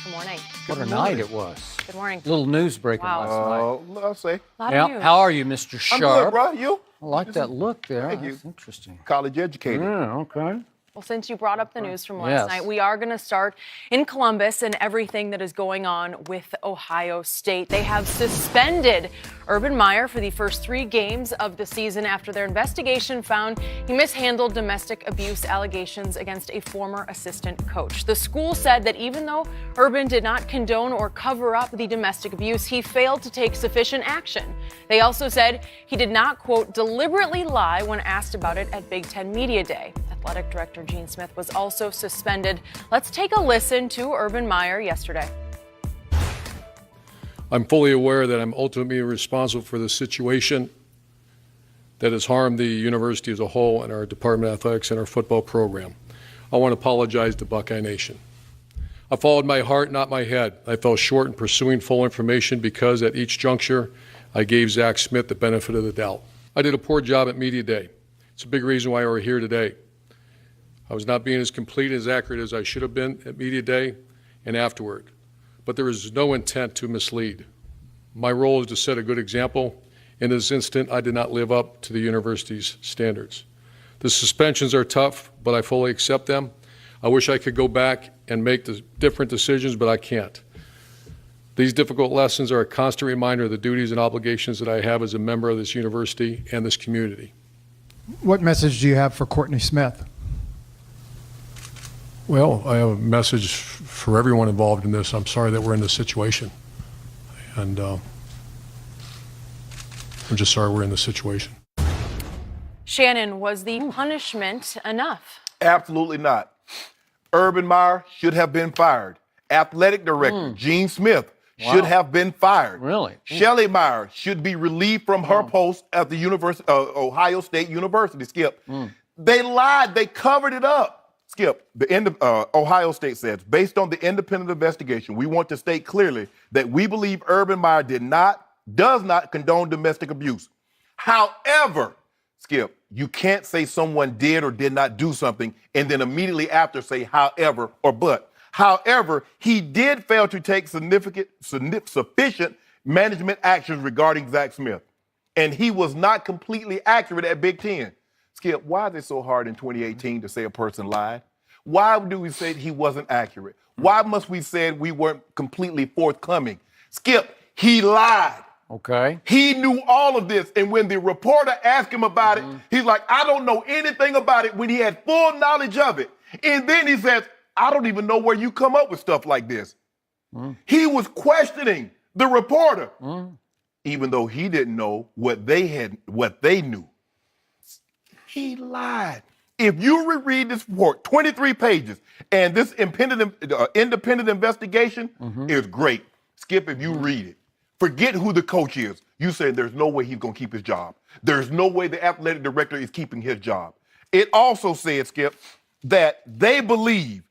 Good morning. What a night it was. Good morning. Little news breaking last night. I'll say. Lot of news. How are you, Mr. Sharp? I'm good, bro. You? I like that look there. Thank you. That's interesting. College educated. Yeah, okay. Well, since you brought up the news from last Yes. night, we are going to start in Columbus and everything that is going on with Ohio State. They have suspended Urban Meyer for the first 3 games of the season after their investigation found he mishandled domestic abuse allegations against a former assistant coach. The school said that even though Urban did not condone or cover up the domestic abuse, he failed to take sufficient action. They also said he did not, quote, deliberately lie when asked about it at Big Ten Media Day. Athletic Director Gene Smith was also suspended. Let's take a listen to Urban Meyer yesterday. I'm fully aware that I'm ultimately responsible for the situation that has harmed the university as a whole and our Department of Athletics and our football program. I want to apologize to Buckeye Nation. I followed my heart, not my head. I fell short in pursuing full information because at each juncture, I gave Zach Smith the benefit of the doubt. I did a poor job at Media Day. It's a big reason why we're here today. I was not being as complete, as accurate as I should have been at Media Day and afterward. But there is no intent to mislead. My role is to set a good example. In this instant, I did not live up to the university's standards. The suspensions are tough, but I fully accept them. I wish I could go back and make the different decisions, but I can't. These difficult lessons are a constant reminder of the duties and obligations that I have as a member of this university and this community. What message do you have for Courtney Smith? Well, I have a message for everyone involved in this. I'm sorry that we're in this situation. And I'm just sorry we're in this situation. Shannon, was the punishment enough? Absolutely not. Urban Meyer should have been fired. Athletic Director Gene Smith should have been fired. Really? Shelley Meyer should be relieved from her post at the Ohio State University, Skip. They lied. They covered it up. Skip, the end of Ohio State says, based on the independent investigation, we want to state clearly that we believe Urban Meyer does not condone domestic abuse. However, Skip, you can't say someone did or did not do something and then immediately after say however or but. However, he did fail to take sufficient management actions regarding Zach Smith. And he was not completely accurate at Big Ten. Skip, why is it so hard in 2018 to say a person lied? Why do we say he wasn't accurate? Why must we say we weren't completely forthcoming? Skip, he lied. Okay. He knew all of this. And when the reporter asked him about it, he's like, I don't know anything about it, when he had full knowledge of it. And then he says, I don't even know where you come up with stuff like this. He was questioning the reporter, even though he didn't know what they knew. He lied. If you reread this report, 23 pages, and this independent investigation is great. Skip, if you read it, forget who the coach is. You say there's no way he's going to keep his job. There's no way the athletic director is keeping his job. It also said, Skip, that they believe,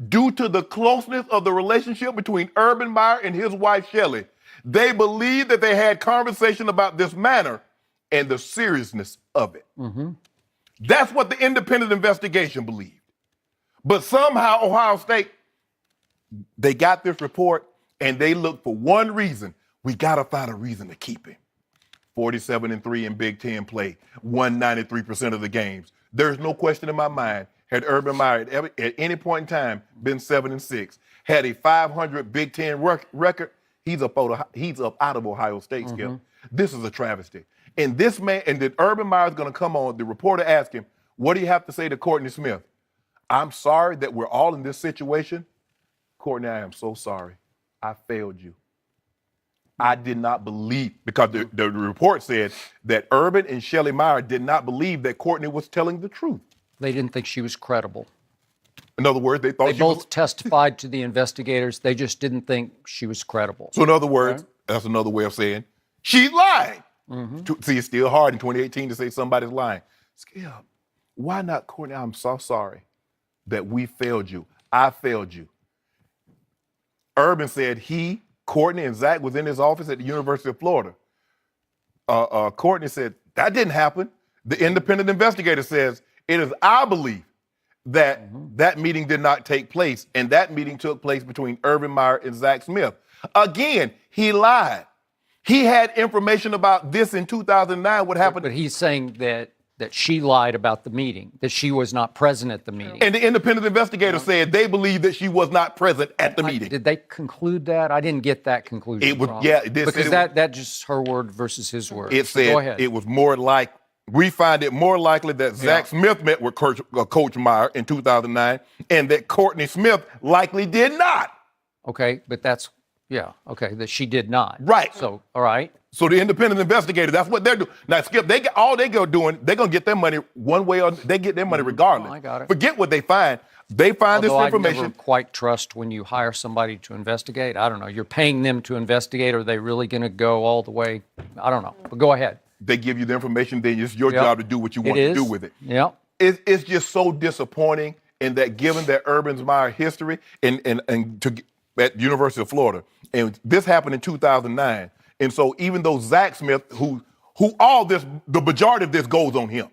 due to the closeness of the relationship between Urban Meyer and his wife, Shelley, they believe that they had conversation about this matter and the seriousness of it. That's what the independent investigation believed. But somehow Ohio State, they got this report and they looked for one reason. We got to find a reason to keep him. 47-3 in Big Ten play, won 93% of the games. There's no question in my mind, had Urban Meyer at any point in time been 7-6, had a 500 Big Ten record, he's up out of Ohio State, Skip. This is a travesty. And this man, and then Urban Meyer is going to come on, the reporter asked him, what do you have to say to Courtney Smith? I'm sorry that we're all in this situation. Courtney, I am so sorry. I failed you. I did not believe, because the report said that Urban and Shelley Meyer did not believe that Courtney was telling the truth. They didn't think she was credible. In other words, they thought They both testified to the investigators. They just didn't think she was credible. So in other words, that's another way of saying she's lying. See, it's still hard in 2018 to say somebody's lying. Skip, why not, Courtney? I'm so sorry that we failed you. I failed you. Urban said Courtney and Zach was in his office at the University of Florida. Courtney said, that didn't happen. The independent investigator says, it is our belief that that meeting did not take place, and that meeting took place between Urban Meyer and Zach Smith. Again, he lied. He had information about this in 2009. What happened? But he's saying that she lied about the meeting, that she was not present at the meeting. And the independent investigator said they believe that she was not present at the meeting. Did they conclude that? I didn't get that conclusion. It was, yeah. Because that just her word versus his word. It said go ahead. It was more like, we find it more likely that Zach Smith met with Coach Meyer in 2009 and that Courtney Smith likely did not. Okay, but that's, that she did not. Right. So, all right. So the independent investigator, that's what they're doing. Now, Skip, all they go doing, they're going to get their money one way or they get their money regardless. I got it. Forget what they find. They find Although this information. I never quite trust when you hire somebody to investigate. I don't know. You're paying them to investigate. Are they really going to go all the way? I don't know. But go ahead. They give you the information, then it's your job to do what you want to do with it. Yeah. It's just so disappointing in that given that Urban Meyer history and at University of Florida, and this happened in 2009. And so even though Zach Smith, who all this, the majority of this goes on him,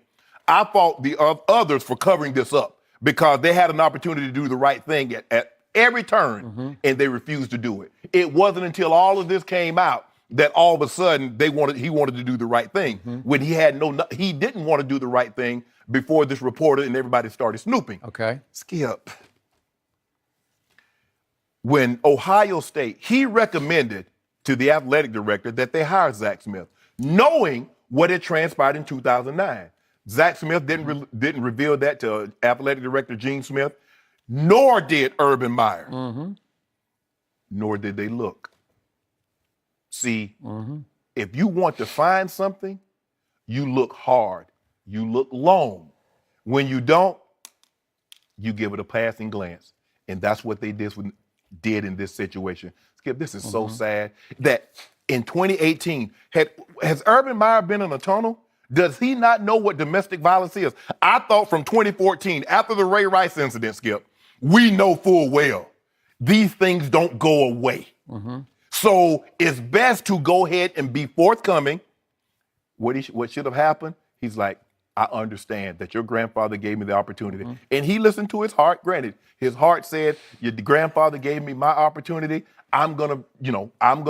I fault the others for covering this up because they had an opportunity to do the right thing at every turn, and they refused to do it. It wasn't until all of this came out that all of a sudden he wanted to do the right thing when he didn't want to do the right thing before this reporter and everybody started snooping. Okay. Skip. When Ohio State, he recommended to the athletic director that they hire Zach Smith, knowing what had transpired in 2009. Zach Smith didn't reveal that to athletic director Gene Smith, nor did Urban Meyer. Nor did they look. See, if you want to find something, you look hard, you look long. When you don't, you give it a passing glance. And that's what they did in this situation. Skip, this is so sad that in 2018, has Urban Meyer been in a tunnel? Does he not know what domestic violence is? I thought from 2014, after the Ray Rice incident, Skip, we know full well these things don't go away. So it's best to go ahead and be forthcoming. What should have happened? He's like, I understand that your grandfather gave me the opportunity. And he listened to his heart. Granted, his heart said, your grandfather gave me my opportunity. I'm gonna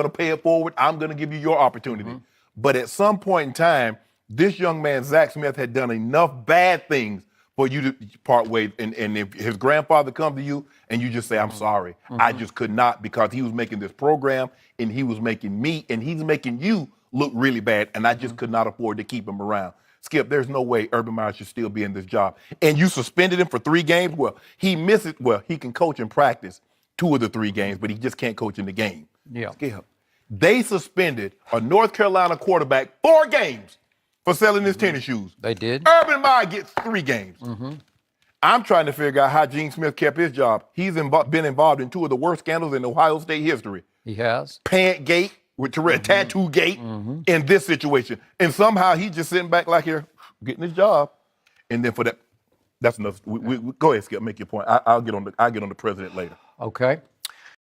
pay it forward. I'm gonna give you your opportunity. But at some point in time, this young man, Zach Smith, had done enough bad things for you to part ways. And if his grandfather comes to you and you just say, I'm sorry, I just could not, because he was making this program and he was making me and he's making you look really bad, and I just could not afford to keep him around. Skip, there's no way Urban Meyer should still be in this job. And you suspended him for 3 games? Well, he can coach and practice 2 of the 3 games, but he just can't coach in the game. Yeah. Skip, they suspended a North Carolina quarterback 4 games for selling his tennis shoes. They did? Urban Meyer gets 3 games. I'm trying to figure out how Gene Smith kept his job. He's been involved in 2 of the worst scandals in Ohio State history. He has? Pant Gate, with Tattoo Gate, in this situation. And somehow he's just sitting back like here, getting his job. And then for that, that's enough. We go ahead, Skip, make your point. I'll get on the president later. Okay.